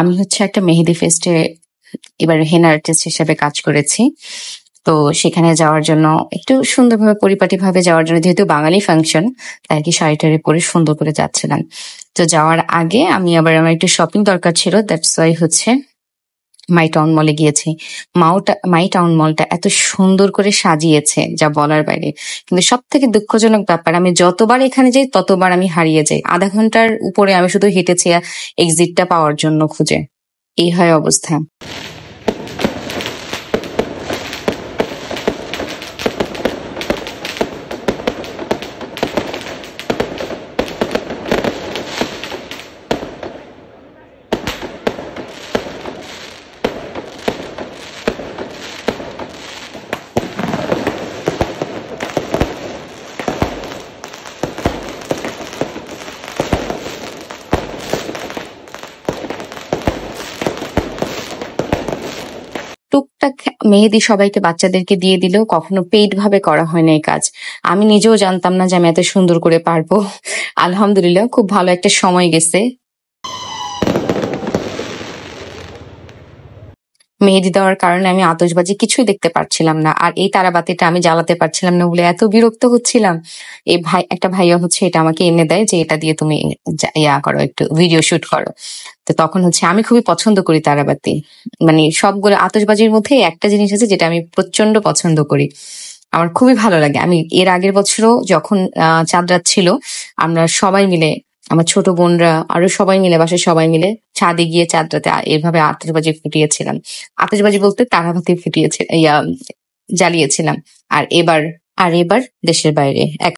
আমি হচ্ছে একটা মেহেদি ফেস্টে এবার হেনা আর্টিস্ট হিসেবে কাজ করেছি। তো সেখানে যাওয়ার জন্য একটু সুন্দরভাবে পরিপাটিভাবে যাওয়ার জন্য, যেহেতু বাঙালি ফাংশন, তাই আর কি শাড়ি টাড়ি পরে সুন্দর করে যাচ্ছিলাম। তো যাওয়ার আগে আমার একটু শপিং দরকার ছিল, দ্যাটস ওয়াই হচ্ছে মাই টাউন মলে গিয়েছি। মাই টাউন মলটা এত সুন্দর করে সাজিয়েছে যা বলার বাইরে। কিন্তু সব থেকে দুঃখজনক ব্যাপার, আমি যতবার এখানে যাই ততবার আমি হারিয়ে যাই। আধা ঘন্টার উপরে আমি শুধু হেঁটেছি এক্সিটটা পাওয়ার জন্য খুঁজে। এই হয় অবস্থা। টুকটাক মেহেদি সবাইকে, বাচ্চাদেরকে দিয়ে দিলেও কখনো পেইড ভাবে করা হয় না এই কাজ। আমি নিজেও জানতাম না যে আমি এত সুন্দর করে পারবো। আলহামদুলিল্লাহ, খুব ভালো একটা সময় গেছে। মেহেদি দেওয়ার কারণে আমি আতশবাজি কিছুই দেখতে পারছিলাম না, আর এই তারাবাতিটা আমি জ্বালাতে পারছিলাম না বলে এত বিরক্ত হচ্ছিলাম। একটা ভাইয়া হচ্ছে এটা আমাকে এনে দেয় যে এটা দিয়ে তুমি করো, একটু ভিডিও শুট করো। তো তখন হচ্ছে আমি খুবই পছন্দ করি তারাবাতি, মানে সবগুলো আতশবাজির মধ্যে একটা জিনিস আছে যেটা আমি প্রচন্ড পছন্দ করি, আমার খুবই ভালো লাগে। আমি এর আগের বছরও যখন চাঁদ রাত ছিল, আমরা সবাই মিলে, আমার ছোট বোনরা আরো সবাই মিলে, বাসায় সবাই মিলে ছাদে গিয়ে চাঁদ রাতে এভাবে আতশবাজি ফুটিয়েছিলাম। আতশবাজি বলতে তারাবাতি ফুটিয়েছি, জ্বালিয়েছিলাম। আর এবার দেশের বাইরে